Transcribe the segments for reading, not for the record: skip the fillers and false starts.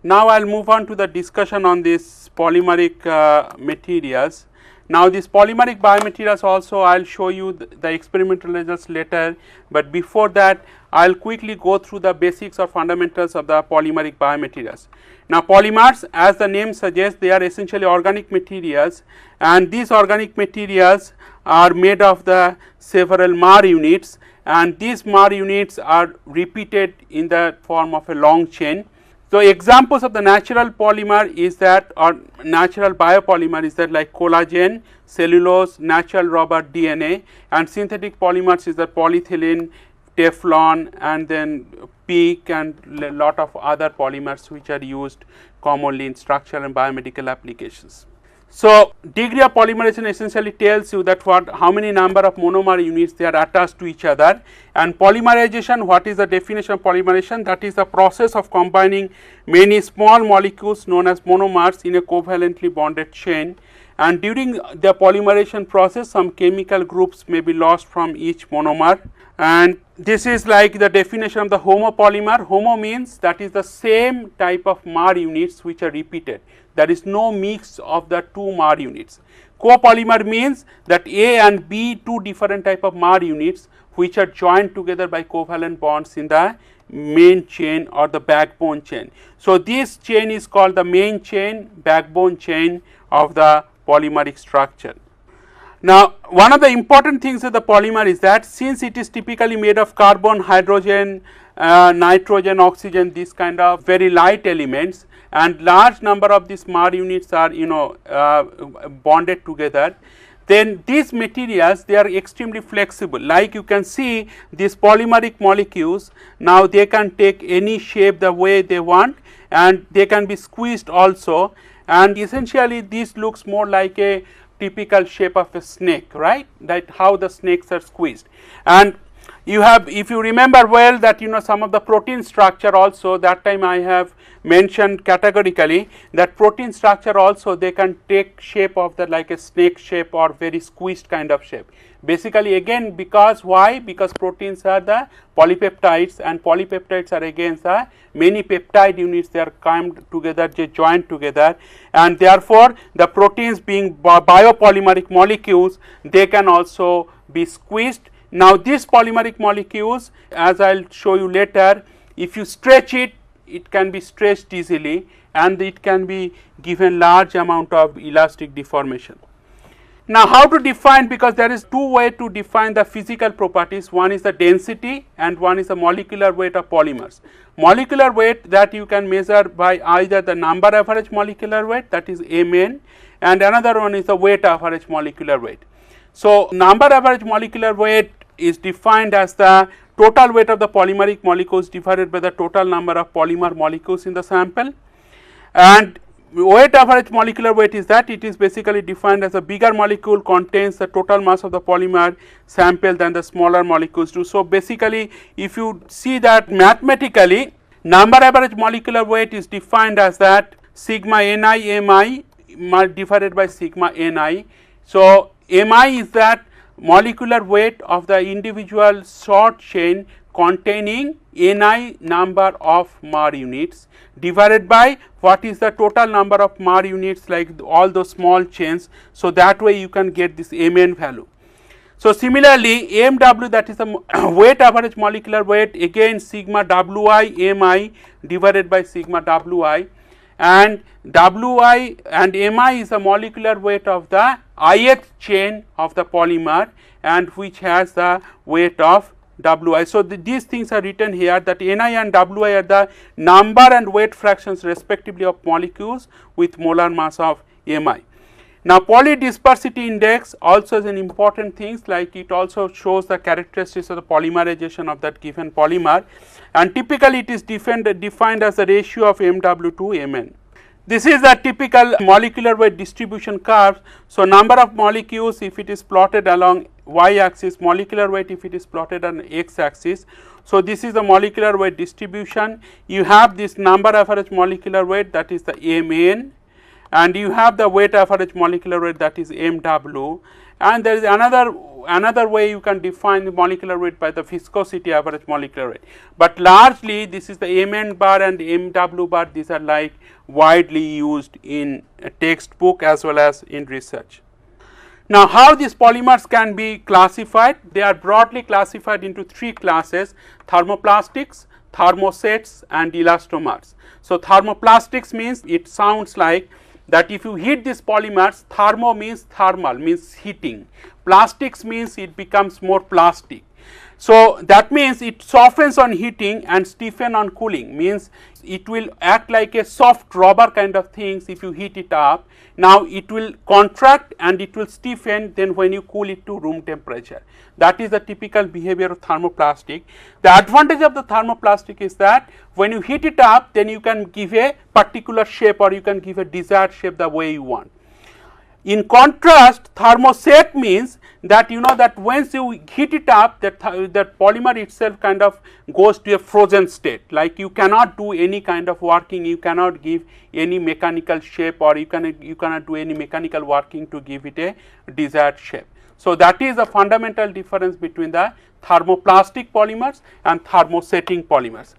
Now I will move on to the discussion on this polymeric materials. Now this polymeric biomaterials also I will show you the experimental results later, but before that I will quickly go through the basics or fundamentals of the polymeric biomaterials. Now polymers, as the name suggests, they are essentially organic materials, and these organic materials are made of the several MAR units, and these MAR units are repeated in the form of a long chain. So examples of the natural polymer is that, or natural biopolymer is that, like collagen, cellulose, natural rubber, DNA, and synthetic polymers is that polyethylene, Teflon, and then PEEK, and lot of other polymers which are used commonly in structural and biomedical applications. So degree of polymerization essentially tells you that how many number of monomer units they are attached to each other, and polymerization, what is the definition of polymerization? That is the process of combining many small molecules known as monomers in a covalently bonded chain, and during the polymerization process some chemical groups may be lost from each monomer. And this is like the definition of the homopolymer. Homo means that is the same type of MAR units which are repeated. There is no mix of the two MAR units. Copolymer means that A and B, two different type of MAR units which are joined together by covalent bonds in the main chain or the backbone chain. So this chain is called the main chain, backbone chain of the polymeric structure. Now one of the important things of the polymer is that since it is typically made of carbon, hydrogen, nitrogen, oxygen, these kind of very light elements, and large number of these MAR units are bonded together, then these materials, they are extremely flexible. Like you can see these polymeric molecules, now they can take any shape the way they want, and they can be squeezed also, and essentially this looks more like a typical shape of a snake, right, that how the snakes are squeezed. And you have, if you remember well, that some of the protein structure also, that time I have mentioned categorically that protein structure also they can take shape of the like a snake shape or very squeezed kind of shape. Basically again, because why? Because proteins are the polypeptides, and polypeptides are again the many peptide units, they are combed together, they joined together, and therefore the proteins being biopolymeric molecules, they can also be squeezed. Now these polymeric molecules, as I will show you later, if you stretch it, it can be stretched easily, and it can be given large amount of elastic deformation. Now how to define, because there is two ways to define the physical properties, one is the density and one is the molecular weight of polymers. Molecular weight, that you can measure by either the number average molecular weight, that is Mn, and another one is the weight average molecular weight. So number average molecular weight is defined as the total weight of the polymeric molecules divided by the total number of polymer molecules in the sample, and weight average molecular weight is that it is basically defined as a bigger molecule contains the total mass of the polymer sample than the smaller molecules do. So basically if you see that mathematically, number average molecular weight is defined as that sigma ni mi divided by sigma ni. So mi is that molecular weight of the individual short chain containing ni number of MAR units divided by what is the total number of MAR units, like all those small chains. So that way you can get this Mn value. So similarly Mw, that is the weight average molecular weight, again sigma Wi mi divided by sigma Wi, and Wi and mi is the molecular weight of the ith chain of the polymer, and which has the weight of Wi. So these things are written here, that Ni and Wi are the number and weight fractions respectively of molecules with molar mass of Mi. Now polydispersity index also is an important thing, like it also shows the characteristics of the polymerization of that given polymer, and typically it is defined as the ratio of Mw to Mn. This is the typical molecular weight distribution curve. So number of molecules if it is plotted along y axis, molecular weight if it is plotted on x axis. So this is the molecular weight distribution. You have this number average molecular weight, that is the Mn, and you have the weight average molecular weight, that is MW, and there is another way you can define the molecular weight by the viscosity average molecular weight, but largely this is the Mn bar and Mw bar. These are like widely used in a textbook as well as in research. Now, how these polymers can be classified? They are broadly classified into three classes: thermoplastics, thermosets and elastomers. So, thermoplastics means, it sounds like that if you heat these polymers, thermo means thermal, means heating, plastics means it becomes more plastic. So, that means it softens on heating and stiffen on cooling, means it will act like a soft rubber kind of things if you heat it up. Now, it will contract and it will stiffen then when you cool it to room temperature. That is the typical behavior of thermoplastic. The advantage of the thermoplastic is that when you heat it up, then you can give a particular shape or you can give a desired shape the way you want. In contrast, thermoset means that you know that once you heat it up, that polymer itself kind of goes to a frozen state, like you cannot do any kind of working, you cannot give any mechanical shape, or you cannot do any mechanical working to give it a desired shape. So, that is the fundamental difference between the thermoplastic polymers and thermosetting polymers.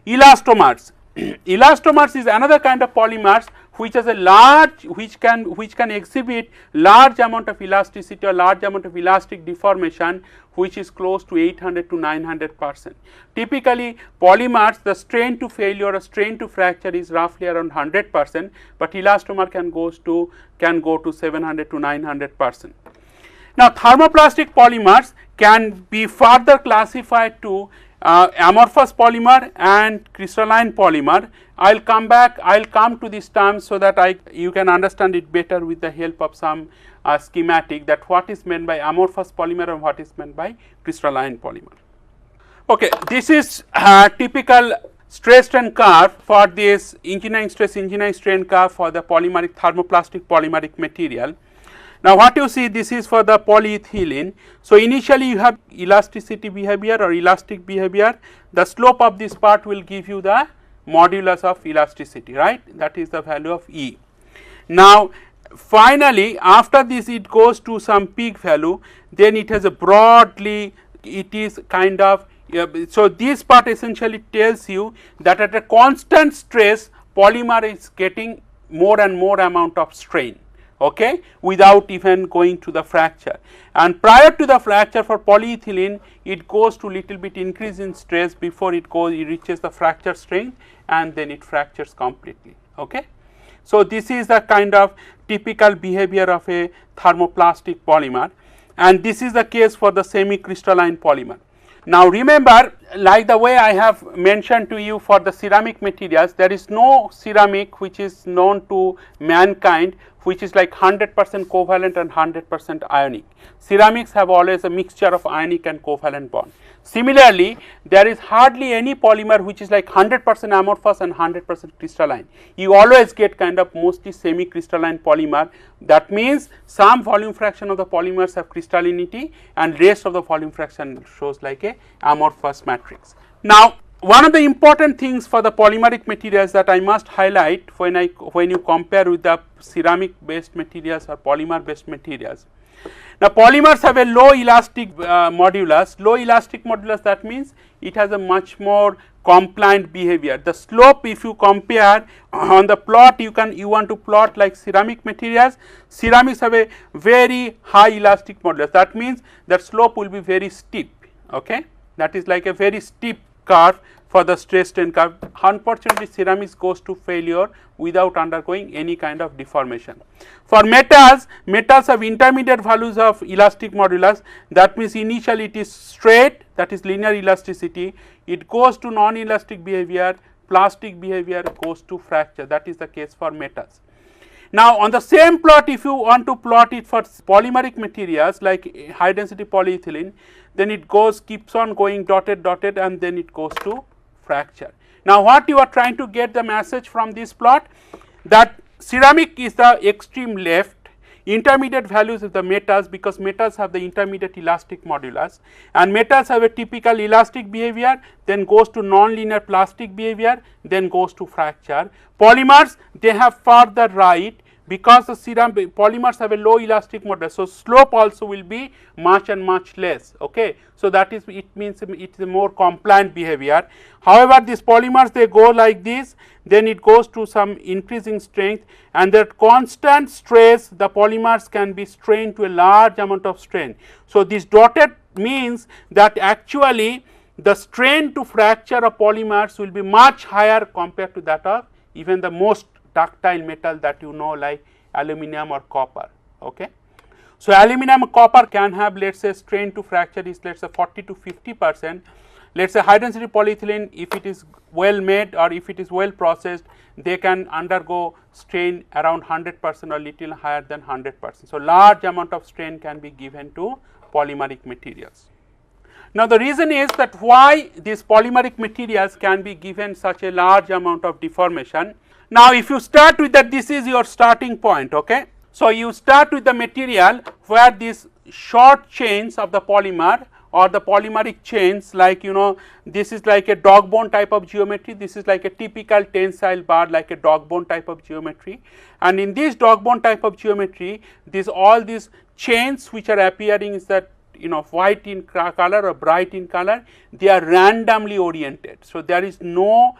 Elastomers. Elastomers is another kind of polymers which has a large, which can exhibit large amount of elasticity or large amount of elastic deformation, which is close to 800 to 900%. Typically, polymers, the strain to failure or strain to fracture is roughly around 100%, but elastomer can go to 700 to 900%. Now, thermoplastic polymers can be further classified to amorphous polymer and crystalline polymer. I will come to this term so that you can understand it better with the help of some schematic, that what is meant by amorphous polymer and what is meant by crystalline polymer. Okay, this is typical stress strain curve for this engineering stress, engineering strain curve for the polymeric thermoplastic polymeric material. Now, what you see, this is for the polyethylene. So, initially you have elasticity behavior or elastic behavior. The slope of this part will give you the modulus of elasticity, right, that is the value of E. Now, finally, after this it goes to some peak value, then it has a broadly, it is kind of, so this part essentially tells you that at a constant stress, polymer is getting more and more amount of strain, okay, without even going to the fracture. And prior to the fracture for polyethylene, it goes to little bit increase in stress before it reaches the fracture strength, and then it fractures completely, okay. So, this is the kind of typical behavior of a thermoplastic polymer, and this is the case for the semi-crystalline polymer. Now, remember, like the way I have mentioned to you for the ceramic materials, there is no ceramic which is known to mankind which is like 100% covalent and 100% ionic. Ceramics have always a mixture of ionic and covalent bond. Similarly, there is hardly any polymer which is like 100% amorphous and 100% crystalline. You always get kind of mostly semi-crystalline polymer. That means some volume fraction of the polymers have crystallinity and rest of the volume fraction shows like a amorphous matrix. Now, one of the important things for the polymeric materials that I must highlight when you compare with the ceramic based materials or polymer based materials. Now, polymers have a low elastic modulus. Low elastic modulus, that means it has a much more compliant behavior. The slope, if you compare on the plot, you want to plot like ceramic materials. Ceramics have a very high elastic modulus. That means that slope will be very steep. Okay, that is like a very steep curve for the stress strain curve. Unfortunately, ceramics goes to failure without undergoing any kind of deformation. For metals have intermediate values of elastic modulus. That means initially it is straight, that is linear elasticity, it goes to non-elastic behavior, plastic behavior goes to fracture. That is the case for metals. Now, on the same plot, if you want to plot it for polymeric materials like high density polyethylene, then it keeps on going dotted and then it goes to fracture. Now, what you are trying to get the message from this plot, that ceramic is the extreme left, intermediate values of the metals, because metals have the intermediate elastic modulus, and metals have a typical elastic behavior, then goes to non-linear plastic behavior, then goes to fracture. Polymers, they have further right, because the polymers have a low elastic modulus. So, slope also will be much and much less. Okay. So, that is, it means it is a more compliant behavior. However, these polymers they go like this, then it goes to some increasing strength, and that constant stress the polymers can be strained to a large amount of strain. So, this dotted means that actually the strain to fracture of polymers will be much higher compared to that of even the most ductile metal that you know, like aluminum or copper. Okay. So, aluminum and copper can have, let us say, strain to fracture is, let us say, 40 to 50%. Let us say high density polyethylene, if it is well made or if it is well processed, they can undergo strain around 100% or little higher than 100%. So, large amount of strain can be given to polymeric materials. Now, the reason is that why these polymeric materials can be given such a large amount of deformation. Now, if you start with that, this is your starting point. Okay. So, you start with the material where these short chains of the polymer or the polymeric chains, like you know, this is like a dog bone type of geometry, this is like a typical tensile bar like a dog bone type of geometry, and in this dog bone type of geometry, all these chains which are appearing is that, you know, white in color or bright in color, they are randomly oriented. So, there is no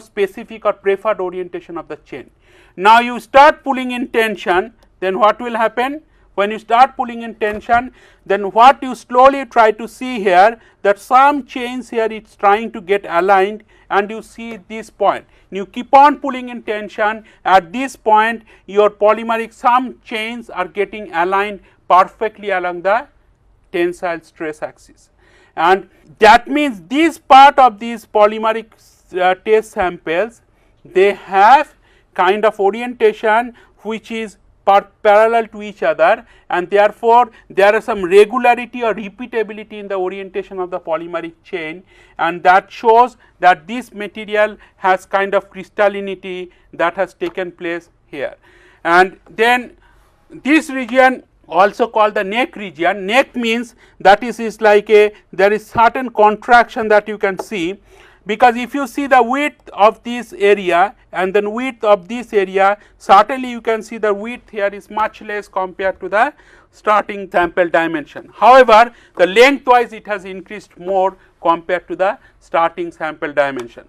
specific or preferred orientation of the chain. Now, you start pulling in tension, then what will happen? When you start pulling in tension, then what you slowly try to see here, that some chains here it's trying to get aligned, and you see this point. You keep on pulling in tension, at this point your polymeric, some chains are getting aligned perfectly along the tensile stress axis, and that means this part of these polymeric test samples, they have kind of orientation which is parallel to each other, and therefore, there is some regularity or repeatability in the orientation of the polymeric chain, and that shows that this material has kind of crystallinity that has taken place here. And then this region also called the neck region. Neck means that is like a, there is certain contraction that you can see, because if you see the width of this area and then width of this area, certainly you can see the width here is much less compared to the starting sample dimension. However, the lengthwise it has increased more compared to the starting sample dimension.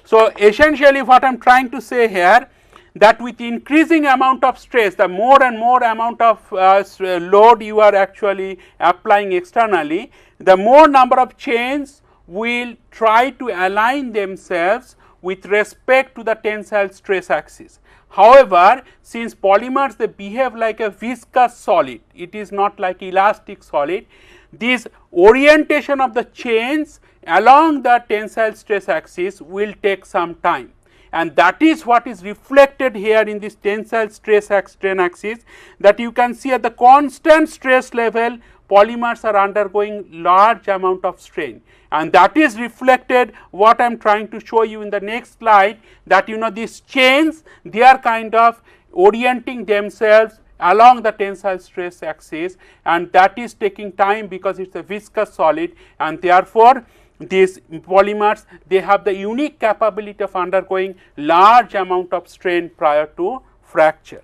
So, essentially what I am trying to say here, that with increasing amount of stress, the more and more amount of load you are actually applying externally, the more number of chains will try to align themselves with respect to the tensile stress axis. However, since polymers they behave like a viscous solid, it is not like elastic solid, this orientation of the chains along the tensile stress axis will take some time, and that is what is reflected here in this tensile stress strain axis, that you can see at the constant stress level polymers are undergoing large amount of strain, and that is reflected what I am trying to show you in the next slide, that you know these chains they are kind of orienting themselves along the tensile stress axis, and that is taking time because it is a viscous solid, and therefore, these polymers they have the unique capability of undergoing large amount of strain prior to fracture.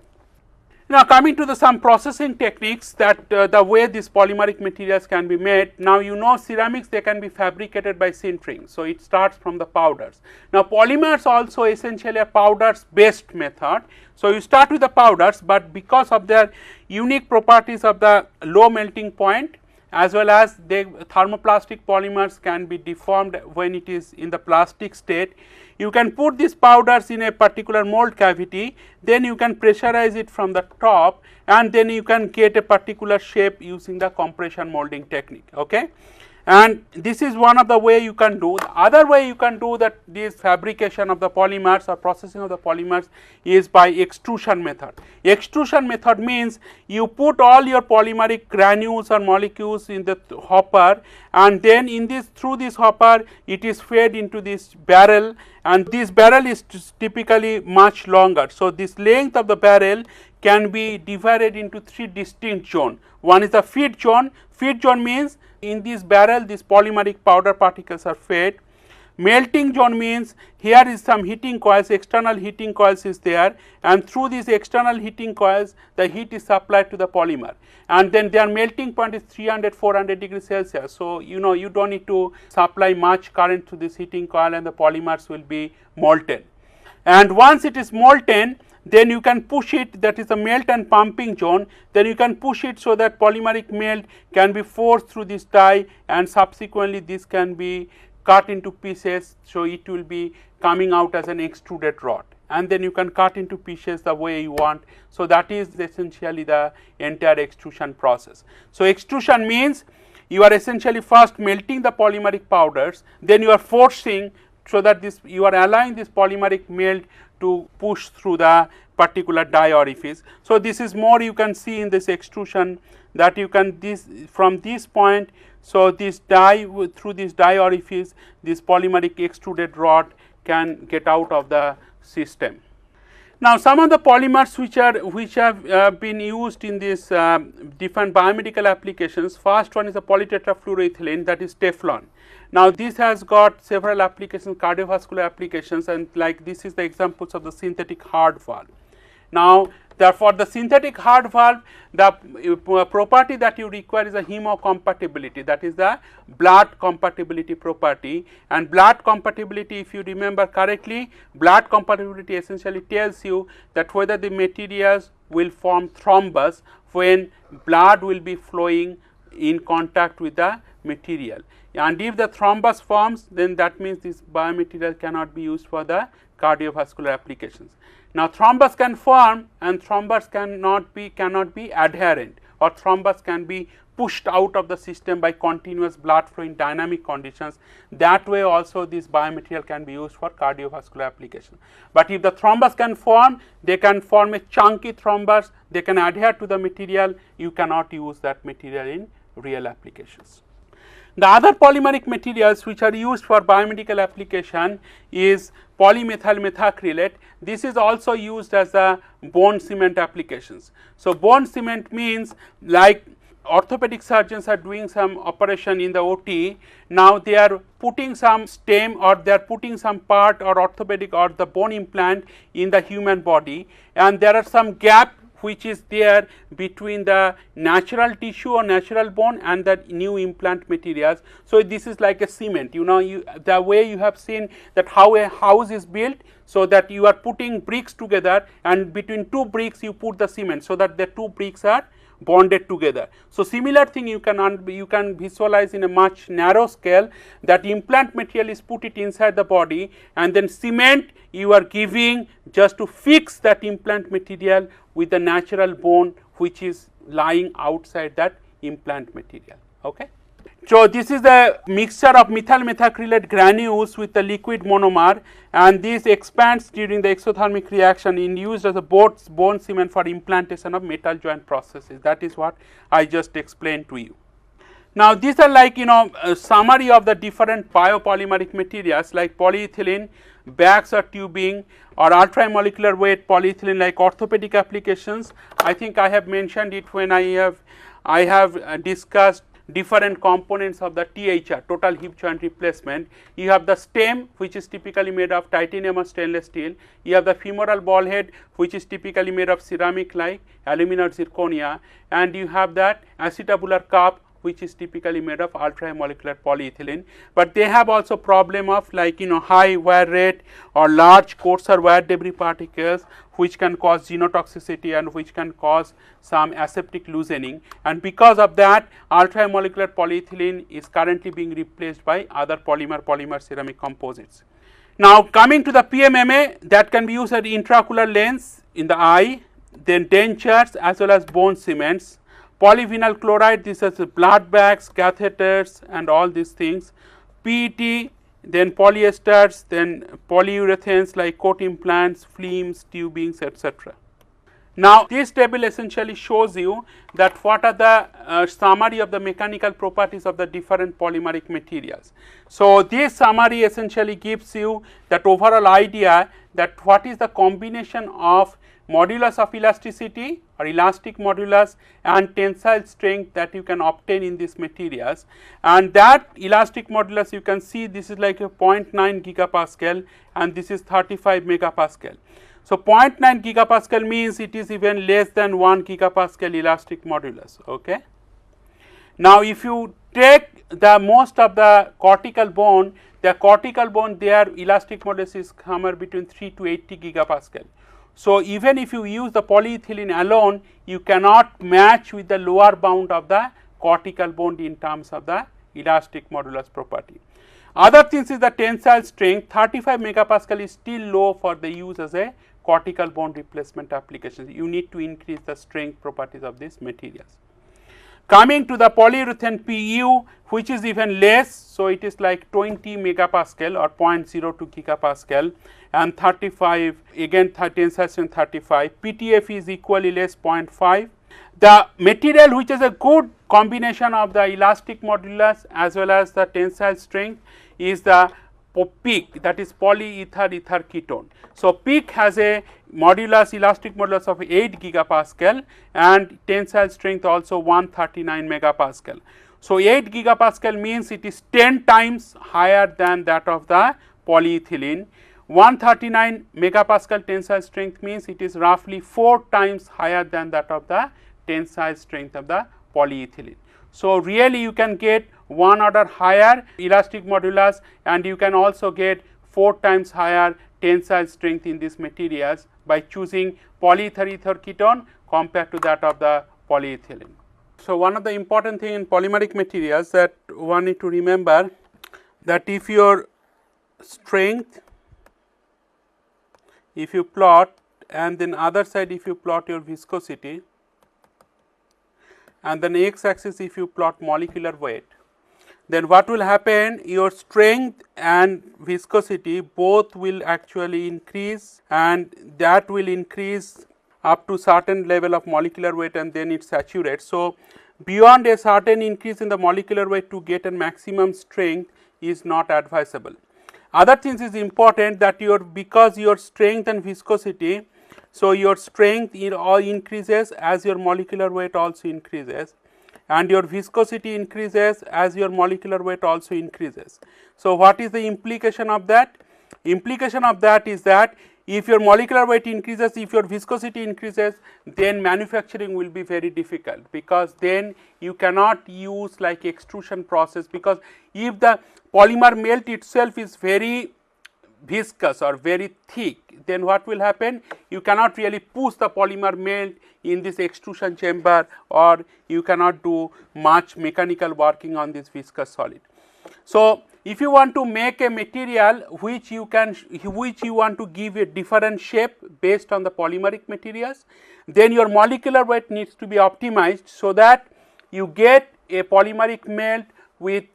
Now, coming to some processing techniques that the way these polymeric materials can be made. Now, you know ceramics they can be fabricated by sintering. So, it starts from the powders. Now, polymers also essentially a powders based method. So, you start with the powders, but because of their unique properties of the low melting point, as well as the thermoplastic polymers can be deformed when it is in the plastic state. You can put these powders in a particular mold cavity, then you can pressurize it from the top, and then you can get a particular shape using the compression molding technique. Okay? And this is one of the way you can do. The other way you can do that this fabrication of the polymers or processing of the polymers is by extrusion method. Extrusion method means you put all your polymeric granules or molecules in the hopper, and then in this through this hopper it is fed into this barrel, and this barrel is typically much longer. So, this length of the barrel can be divided into three distinct zones. One is the feed zone. Feed zone means in this barrel these polymeric powder particles are fed. Melting zone means here is some heating coils, external heating coils is there, and through these external heating coils the heat is supplied to the polymer, and then their melting point is 300-400 degrees Celsius. So, you know, you do not need to supply much current to this heating coil and the polymers will be molten. And once it is molten, then you can push it, that is a melt and pumping zone, then you can push it so that polymeric melt can be forced through this die, and subsequently this can be cut into pieces, so it will be coming out as an extruded rod, and then you can cut into pieces the way you want. So, that is essentially the entire extrusion process. So, extrusion means you are essentially first melting the polymeric powders, then you are forcing, so that this you are allowing this polymeric melt to push through the particular die orifice. So, this is more you can see in this extrusion, that you can from this point. So, this die through this die orifice, this polymeric extruded rod can get out of the system. Now, some of the polymers which have been used in this different biomedical applications. First one is the polytetrafluoroethylene, that is Teflon. Now, this has got several applications, cardiovascular applications, and like this is the examples of the synthetic heart valve. Now, therefore, the synthetic heart valve, the property that you require is a hemocompatibility, that is the blood compatibility property. And blood compatibility, if you remember correctly, blood compatibility essentially tells you that whether the materials will form thrombus when blood will be flowing in contact with the material, and if the thrombus forms, then that means this biomaterial cannot be used for the cardiovascular applications. Now, thrombus can form and thrombus cannot be adherent, or thrombus can be pushed out of the system by continuous blood flow in dynamic conditions. That way also this biomaterial can be used for cardiovascular application. But if the thrombus can form, they can form a chunky thrombus, they can adhere to the material, you cannot use that material in real applications. The other polymeric materials which are used for biomedical application is polymethyl methacrylate. This is also used as a bone cement applications. So, bone cement means like orthopedic surgeons are doing some operation in the OT. Now, they are putting some stem, or they are putting some part or orthopedic or the bone implant in the human body, and there are some gap which is there between the natural tissue or natural bone and the new implant materials. So, this is like a cement, you know, the way you have seen that how a house is built. So, that you are putting bricks together, and between two bricks you put the cement, so that the two bricks are bonded together. So, similar thing you can visualize in a much narrow scale, that implant material is put it inside the body, and then cement you are giving just to fix that implant material with the natural bone which is lying outside that implant material. Okay. So, this is the mixture of methyl methacrylate granules with the liquid monomer, and this expands during the exothermic reaction and used as a bone cement for implantation of metal joint processes. That is what I just explained to you. Now, these are like, you know, a summary of the different biopolymeric materials like polyethylene, bags or tubing, or ultramolecular weight polyethylene like orthopedic applications. I think I have mentioned it when I have discussed different components of the THR, total hip joint replacement. You have the stem, which is typically made of titanium or stainless steel. You have the femoral ball head, which is typically made of ceramic like aluminum or zirconia, and you have that acetabular cup, which is typically made of ultramolecular polyethylene. But they have also problem of like, you know, high wear rate or large coarser wear debris particles, which can cause genotoxicity and which can cause some aseptic loosening, and because of that ultramolecular polyethylene is currently being replaced by other polymer ceramic composites. Now, coming to the PMMA, that can be used as intraocular lens in the eye, then dentures as well as bone cements. Polyvinyl chloride, this is blood bags, catheters and all these things. PET, then polyesters, then polyurethanes like coat implants, flames, tubings, etc. Now, this table essentially shows you that what are the summary of the mechanical properties of the different polymeric materials. So, this summary essentially gives you that overall idea that what is the combination of modulus of elasticity or elastic modulus and tensile strength that you can obtain in these materials, and that elastic modulus you can see this is like a 0.9 gigapascal and this is 35 megapascal. So 0.9 gigapascal means it is even less than 1 gigapascal elastic modulus. Okay. Now if you take the most of the cortical bone, their elastic modulus is somewhere between 3 to 80 gigapascal. So even if you use the polyethylene alone, you cannot match with the lower bound of the cortical bone in terms of the elastic modulus property. Other things is the tensile strength. 35 megapascal is still low for the use as a cortical bone replacement application. You need to increase the strength properties of these materials. Coming to the polyurethane PU, which is even less, so it is like 20 megapascal or 0.02 gigapascal, and 35 again tensile strength 35. PTF is equally less, 0.5. The material which is a good combination of the elastic modulus as well as the tensile strength is the PEEK, that is polyether ether ketone. So PEEK has a modulus, elastic modulus of 8 gigapascal and tensile strength also 139 megapascal. So 8 gigapascal means it is 10 times higher than that of the polyethylene. 139 megapascal tensile strength means it is roughly 4 times higher than that of the tensile strength of the polyethylene. So really you can get one order higher elastic modulus and you can also get 4 times higher tensile strength in these materials by choosing polyether ether ketone compared to that of the polyethylene. So one of the important thing in polymeric materials that one need to remember, that if your strength, if you plot, and then other side if you plot your viscosity, and then x axis if you plot molecular weight, then what will happen, your strength and viscosity both will actually increase, and that will increase up to certain level of molecular weight and then it saturates. So beyond a certain increase in the molecular weight to get a maximum strength is not advisable. Other things is important, that because your strength and viscosity, so your strength all increases as your molecular weight also increases, and your viscosity increases as your molecular weight also increases. So what is the implication of that? Implication of that is that if your molecular weight increases, if your viscosity increases, then manufacturing will be very difficult, because then you cannot use like extrusion process, because if the polymer melt itself is very viscous or very thick, then what will happen, you cannot really push the polymer melt in this extrusion chamber, or you cannot do much mechanical working on this viscous solid. So if you want to make a material which you want to give a different shape based on the polymeric materials, then your molecular weight needs to be optimized so that you get a polymeric melt with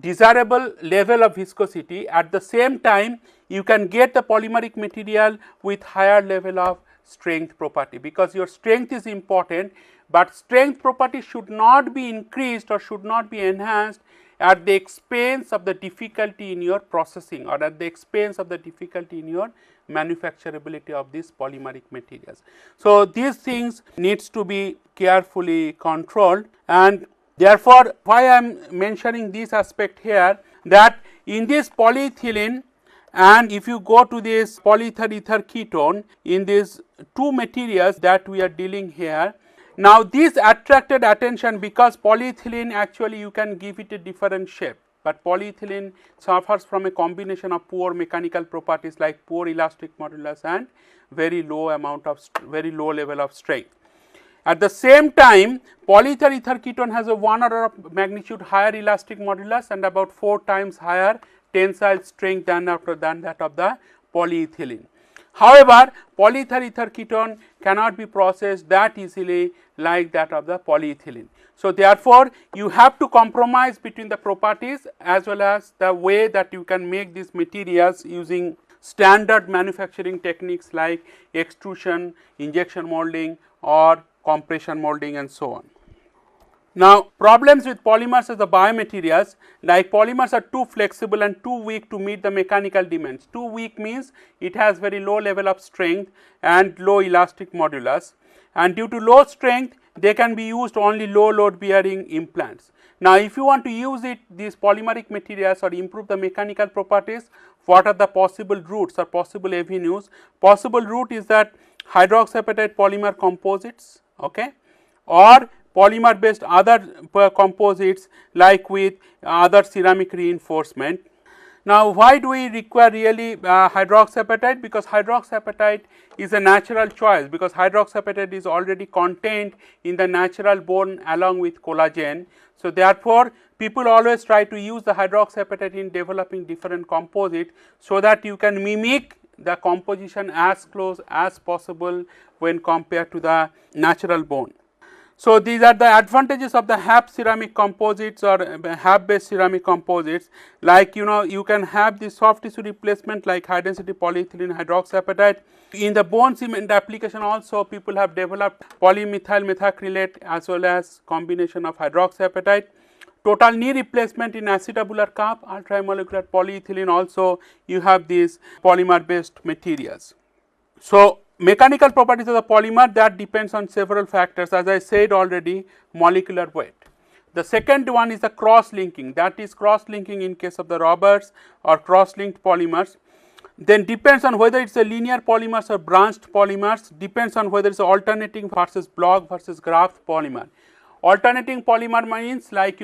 desirable level of viscosity. At the same time, you can get the polymeric material with higher level of strength property, because your strength is important, but strength property should not be increased or should not be enhanced at the expense of the difficulty in your processing or at the expense of the difficulty in your manufacturability of these polymeric materials. So these things needs to be carefully controlled, and therefore why I am mentioning this aspect here, that in this polyethylene, and if you go to this polyether ether ketone, in these two materials that we are dealing here, now this attracted attention because polyethylene actually you can give it a different shape, but polyethylene suffers from a combination of poor mechanical properties like poor elastic modulus and very low level of strength. At the same time, polyether ether ketone has a 1 order of magnitude higher elastic modulus and about 4 times higher tensile strength than that of the polyethylene. However, polyether ether ketone cannot be processed that easily like that of the polyethylene. So therefore, you have to compromise between the properties as well as the way that you can make these materials using standard manufacturing techniques like extrusion, injection molding or compression molding and so on. Now, problems with polymers as the biomaterials, like polymers are too flexible and too weak to meet the mechanical demands. Too weak means it has very low level of strength and low elastic modulus, and due to low strength they can be used only low load bearing implants. Now, if you want to use it, these polymeric materials, or improve the mechanical properties, what are the possible routes or possible avenues? Possible route is that hydroxyapatite polymer composites, okay, or polymer based other composites like with other ceramic reinforcement. Now, why do we require really hydroxyapatite? Because hydroxyapatite is a natural choice, because hydroxyapatite is already contained in the natural bone along with collagen. So, therefore, people always try to use the hydroxyapatite in developing different composite, so that you can mimic the composition as close as possible when compared to the natural bone. So, these are the advantages of the HAP ceramic composites or HAP based ceramic composites, like you can have the soft tissue replacement like high density polyethylene hydroxyapatite. In the bone cement application also, people have developed polymethyl methacrylate as well as combination of hydroxyapatite. Total knee replacement in acetabular cup, ultramolecular polyethylene, also you have these polymer based materials. So, mechanical properties of the polymer, that depends on several factors, as I said already, molecular weight. The second one is the cross linking, that is cross linking in case of the rubbers or cross linked polymers. Then depends on whether it is a linear polymers or branched polymers, depends on whether it is alternating versus block versus graft polymer. Alternating polymer means like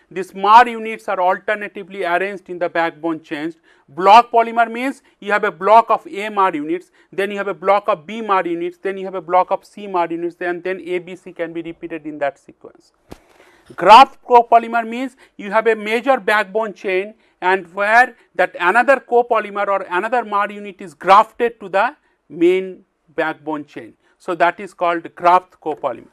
these MAR units are alternatively arranged in the backbone chains. Block polymer means you have a block of A MAR units, then you have a block of B MAR units, then you have a block of C MAR units, and then A, B, C can be repeated in that sequence. Graft copolymer means you have a major backbone chain, and where that another copolymer or another MAR unit is grafted to the main backbone chain. So, that is called graft copolymer.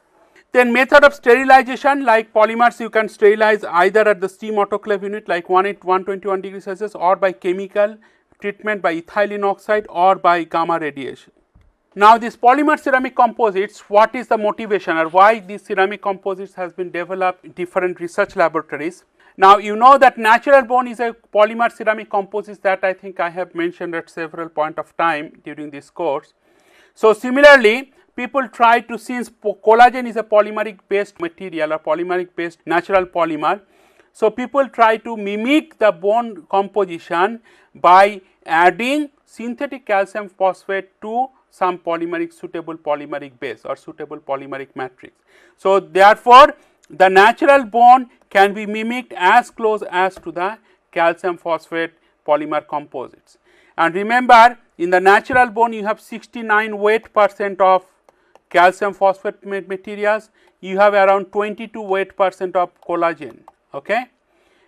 Then method of sterilization, like polymers you can sterilize either at the steam autoclave unit like 121 degrees Celsius, or by chemical treatment by ethylene oxide or by gamma radiation. Now, these polymer ceramic composites, what is the motivation or why these ceramic composites has been developed in different research laboratories? Now, you know that natural bone is a polymer ceramic composites that I think I have mentioned at several point of time during this course. So, similarly, people try to, since collagen is a polymeric based material or polymeric based natural polymer, so people try to mimic the bone composition by adding synthetic calcium phosphate to some polymeric suitable polymeric base or suitable polymeric matrix. So, therefore, the natural bone can be mimicked as close as to the calcium phosphate polymer composites. And remember, in the natural bone you have 69 weight percent of calcium phosphate materials, you have around 22 weight percent of collagen, okay.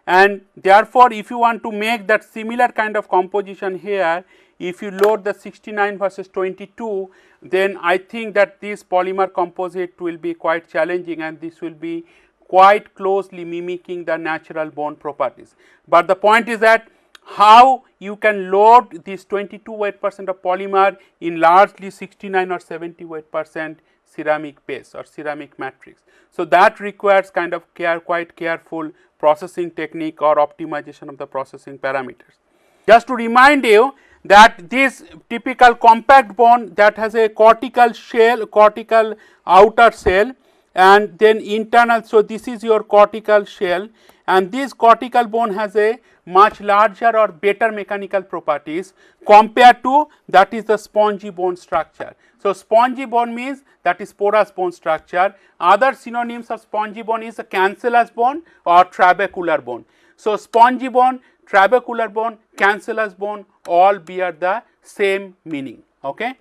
And therefore, if you want to make that similar kind of composition here, if you load the 69 versus 22, then I think that this polymer composite will be quite challenging, and this will be quite closely mimicking the natural bone properties. But the point is that how you can load this 22 weight percent of polymer in largely 69 or 70 weight percent ceramic base or ceramic matrix. So, that requires kind of quite careful processing technique or optimization of the processing parameters. Just to remind you that this typical compact bone that has a cortical shell, cortical outer shell, and then internal. So, this is your cortical shell, and this cortical bone has a much larger or better mechanical properties compared to that is the spongy bone structure. So, spongy bone means that is porous bone structure. Other synonyms of spongy bone is a cancellous bone or trabecular bone. So, spongy bone, trabecular bone, cancellous bone all bear the same meaning, okay.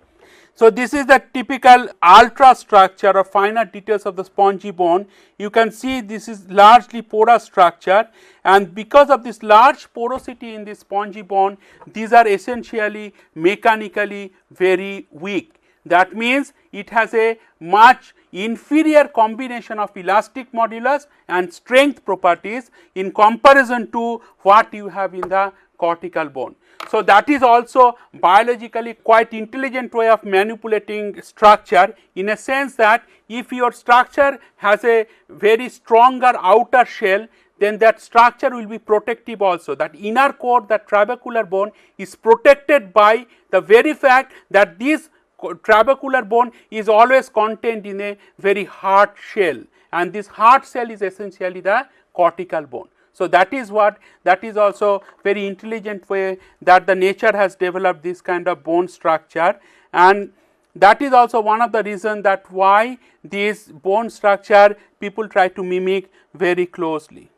So, this is the typical ultra structure or finer details of the spongy bone. You can see this is largely porous structure, and because of this large porosity in this spongy bone, these are essentially mechanically very weak. That means it has a much inferior combination of elastic modulus and strength properties in comparison to what you have in the cortical bone. So that is also biologically quite intelligent way of manipulating structure, in a sense that if your structure has a very stronger outer shell, then that structure will be protective also. That inner core, that trabecular bone, is protected by the very fact that this trabecular bone is always contained in a very hard shell, and this hard shell is essentially the cortical bone. So that is what, that is also very intelligent way that the nature has developed this kind of bone structure, and that is also one of the reasons that why this bone structure people try to mimic very closely.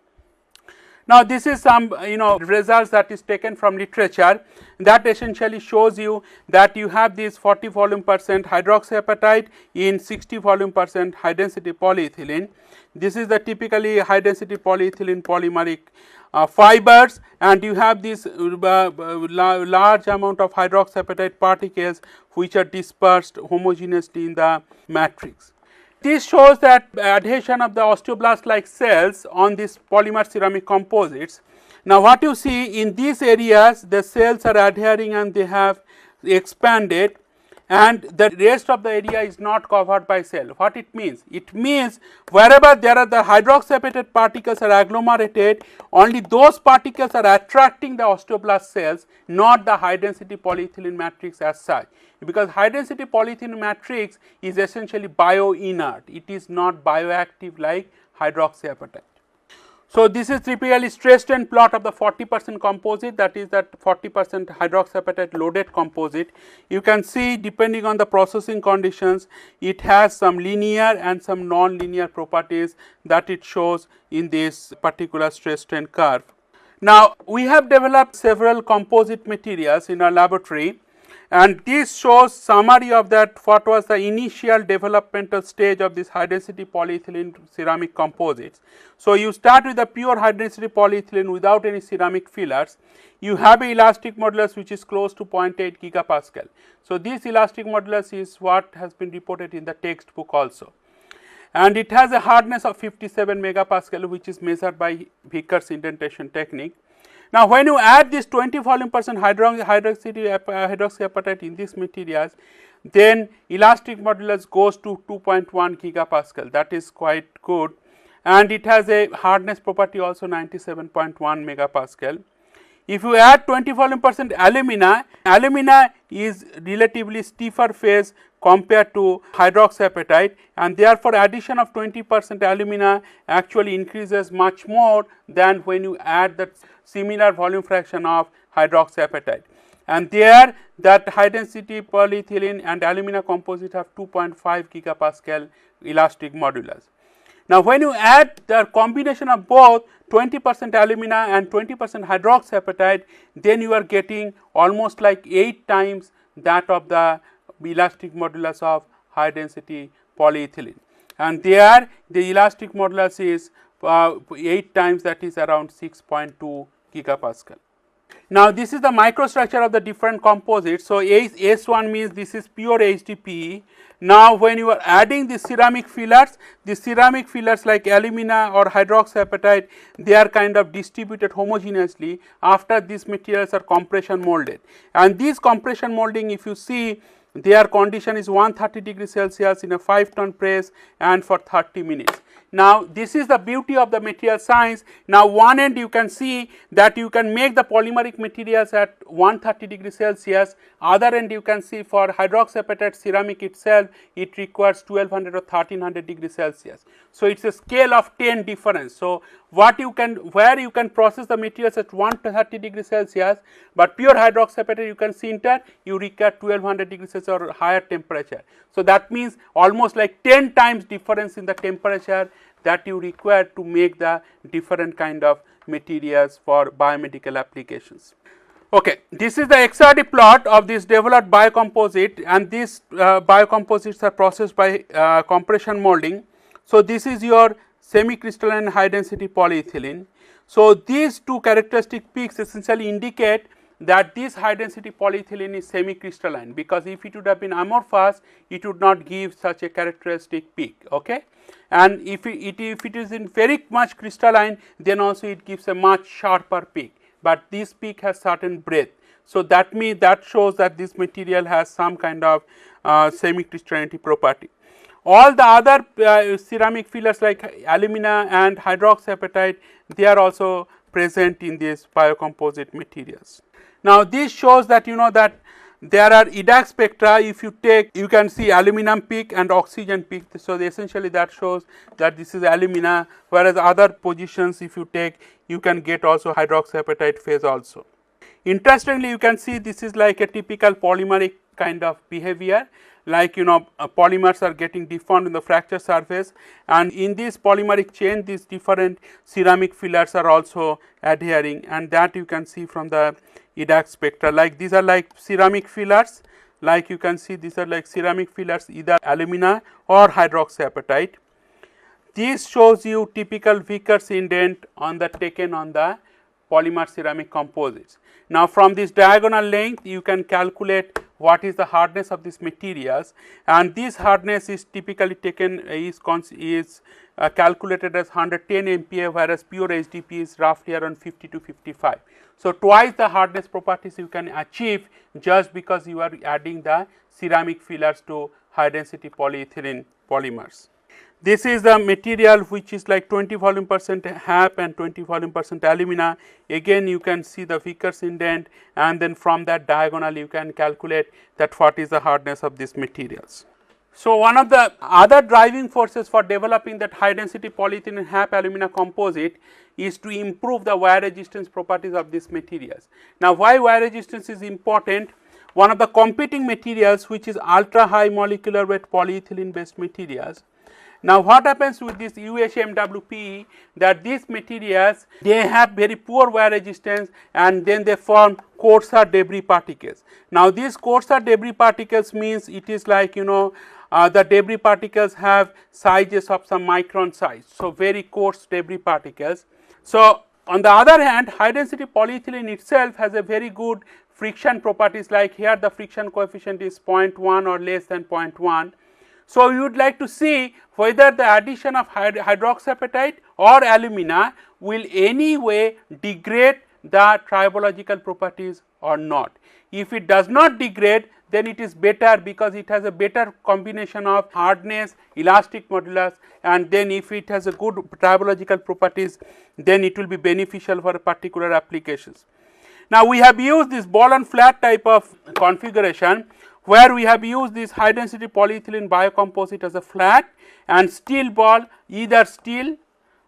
Now this is some results that is taken from literature that essentially shows you that you have this 40 volume percent hydroxyapatite in 60 volume percent high density polyethylene. This is the typically high density polyethylene polymeric fibers, and you have this large amount of hydroxyapatite particles which are dispersed homogeneously in the matrix. This shows that adhesion of the osteoblast like cells on these polymer ceramic composites. Now what you see in these areas, the cells are adhering and they have expanded, and the rest of the area is not covered by cell. What it means? It means wherever there are the hydroxyapatite particles are agglomerated, only those particles are attracting the osteoblast cells, not the high density polyethylene matrix as such, because high density polyethylene matrix is essentially bio-inert, it is not bioactive like hydroxyapatite. So this is typically stress strain plot of the 40% composite, that is that 40% hydroxyapatite loaded composite. You can see depending on the processing conditions, it has some linear and some non-linear properties that it shows in this particular stress strain curve. Now we have developed several composite materials in our laboratory, and this shows summary of that what was the initial developmental stage of this high density polyethylene ceramic composites. So you start with the pure high density polyethylene without any ceramic fillers. You have a elastic modulus which is close to 0.8 gigapascal. So this elastic modulus is what has been reported in the textbook also, and it has a hardness of 57 megapascal, which is measured by Vickers indentation technique. Now when you add this 20 volume percent hydroxyapatite in these materials, then elastic modulus goes to 2.1 gigapascal, that is quite good, and it has a hardness property also 97.1 megapascal. If you add 20 volume percent alumina, alumina is relatively stiffer phase compared to hydroxyapatite, and therefore addition of 20% alumina actually increases much more than when you add the similar volume fraction of hydroxyapatite, and there that high density polyethylene and alumina composite have 2.5 gigapascal elastic modulus. Now when you add the combination of both 20% alumina and 20% hydroxyapatite, then you are getting almost like 8 times that of the elastic modulus of high density polyethylene, and there the elastic modulus is 8 times, that is around 6.2 gigapascal. Now this is the microstructure of the different composites. So S1 means this is pure HDPE. Now when you are adding the ceramic fillers like alumina or hydroxyapatite, they are kind of distributed homogeneously after these materials are compression molded, and this compression molding, if you see, their condition is 130 degrees Celsius in a 5-ton press and for 30 minutes. Now this is the beauty of the material science. Now one end you can see that you can make the polymeric materials at 130 degrees Celsius, other end you can see for hydroxyapatite ceramic itself it requires 1200 or 1300 degrees Celsius. So it is a scale of 10 difference. So what you can, where you can process the materials at 130 degrees Celsius, but pure hydroxyapatite you can sinter, you require 1200 degrees Celsius or higher temperature. So that means almost like 10 times difference in the temperature that you require to make the different kind of materials for biomedical applications. Okay, this is the XRD plot of this developed biocomposite, and these biocomposites are processed by compression molding. So this is your semi-crystalline high density polyethylene. So these two characteristic peaks essentially indicate that this high density polyethylene is semi-crystalline, because if it would have been amorphous it would not give such a characteristic peak. Okay, and if it is in very much crystalline, then also it gives a much sharper peak. but this peak has certain breadth. So that shows that this material has some kind of semi-crystallinity property. All the other ceramic fillers like alumina and hydroxyapatite, they are also present in these biocomposite materials. Now this shows that that there are EDAX spectra. If you take, you can see aluminum peak and oxygen peak. So essentially that shows that this is alumina, whereas other positions if you take, you can get also hydroxyapatite phase also. Interestingly, you can see this is like a typical polymeric kind of behavior, like polymers are getting deformed in the fracture surface, and in this polymeric chain these different ceramic fillers are also adhering, and that you can see from the EDAX spectra. Like these are like ceramic fillers, like you can see these are like ceramic fillers, either alumina or hydroxyapatite. This shows you typical Vickers indent on the taken on the polymer ceramic composites. Now from this diagonal length you can calculate what is the hardness of these materials, and this hardness is typically taken is calculated as 110 MPa, whereas pure HDP is roughly around 50 to 55. So twice the hardness properties you can achieve just because you are adding the ceramic fillers to high density polyethylene polymers. This is the material which is like 20 volume percent HAP and 20 volume percent alumina. Again you can see the Vickers indent, and then from that diagonal you can calculate that what is the hardness of these materials. So one of the other driving forces for developing that high density polyethylene HAP alumina composite is to improve the wear resistance properties of these materials. Now why wear resistance is important? One of the competing materials which is ultra high molecular weight polyethylene based materials. Now what happens with this UHMWP, that these materials they have very poor wear resistance, and then they form coarser debris particles. Now these coarser debris particles means it is like the debris particles have sizes of some micron size, so very coarse debris particles. So on the other hand, high density polyethylene itself has a very good friction properties, like here the friction coefficient is 0.1 or less than 0.1. So you would like to see whether the addition of hydroxyapatite or alumina will any way degrade the tribological properties or not. If it does not degrade, then it is better because it has a better combination of hardness, elastic modulus, and then if it has a good tribological properties, then it will be beneficial for particular applications. Now we have used this ball and flat type of configuration, where we have used this high density polyethylene biocomposite as a flat, and steel ball, either steel,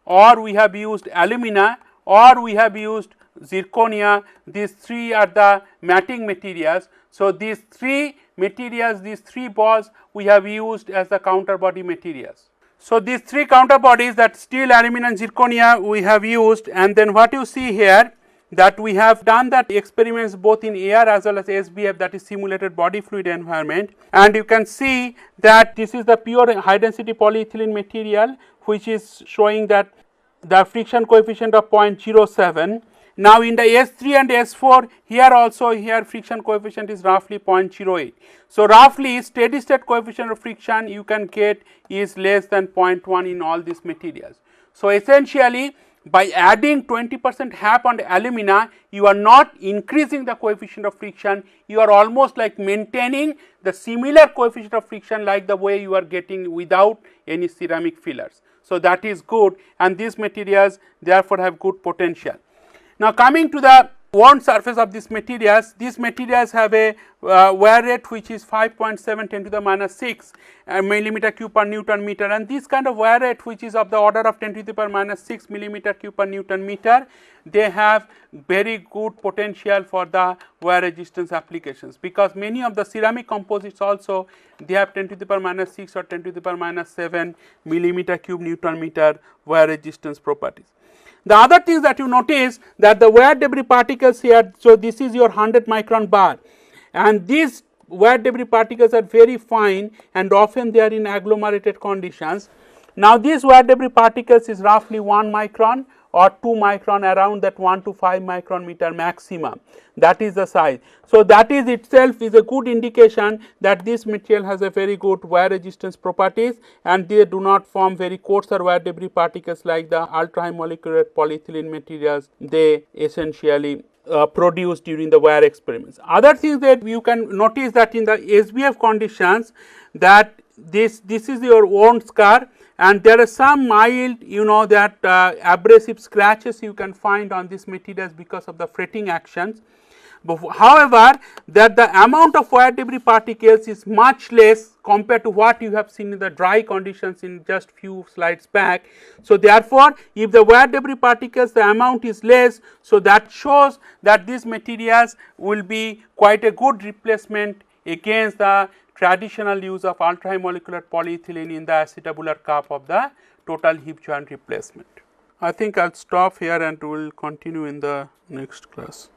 or we have used alumina, or we have used zirconia. These three are the matting materials. So these three materials, these three balls we have used as the counterbody materials. So these three counterbodies, that steel, alumina and zirconia we have used, and then what you see here, that we have done that experiments both in air as well as SBF, that is simulated body fluid environment, and you can see that this is the pure high density polyethylene material which is showing that the friction coefficient of 0.07. Now in the S3 and S4, here also here friction coefficient is roughly 0.08. So roughly steady state coefficient of friction you can get is less than 0.1 in all these materials. So essentially by adding 20% HAP on alumina, you are not increasing the coefficient of friction, you are almost like maintaining the similar coefficient of friction like the way you are getting without any ceramic fillers. So that is good, and these materials therefore have good potential. Now coming to the wound surface of these materials have a wear rate which is 5.7 10 to the minus 6 millimeter cube per Newton meter, and this kind of wear rate which is of the order of 10 to the power minus 6 millimeter cube per Newton meter, they have very good potential for the wear resistance applications, because many of the ceramic composites also they have 10 to the power minus 6 or 10 to the power minus 7 millimeter cube Newton meter wear resistance properties. The other things that you notice that the wear debris particles here, so this is your 100 micron bar, and these wear debris particles are very fine and often they are in agglomerated conditions. Now these wear debris particles is roughly 1 micron or 2 micron, around that 1 to 5 micron meter maximum, that is the size. So, that is itself is a good indication that this material has a very good wear resistance properties, and they do not form very coarser wear debris particles like the ultra high molecular polyethylene materials they essentially produced during the wear experiments. Other things that you can notice that in the SBF conditions, that this is your own scar, and there are some mild that abrasive scratches you can find on these materials because of the fretting actions. But however, that the amount of wear debris particles is much less compared to what you have seen in the dry conditions in just few slides back. So, therefore, if the wear debris particles the amount is less, so that shows that these materials will be quite a good replacement against the traditional use of ultra high molecular polyethylene in the acetabular cup of the total hip joint replacement. I think I will stop here and we will continue in the next class.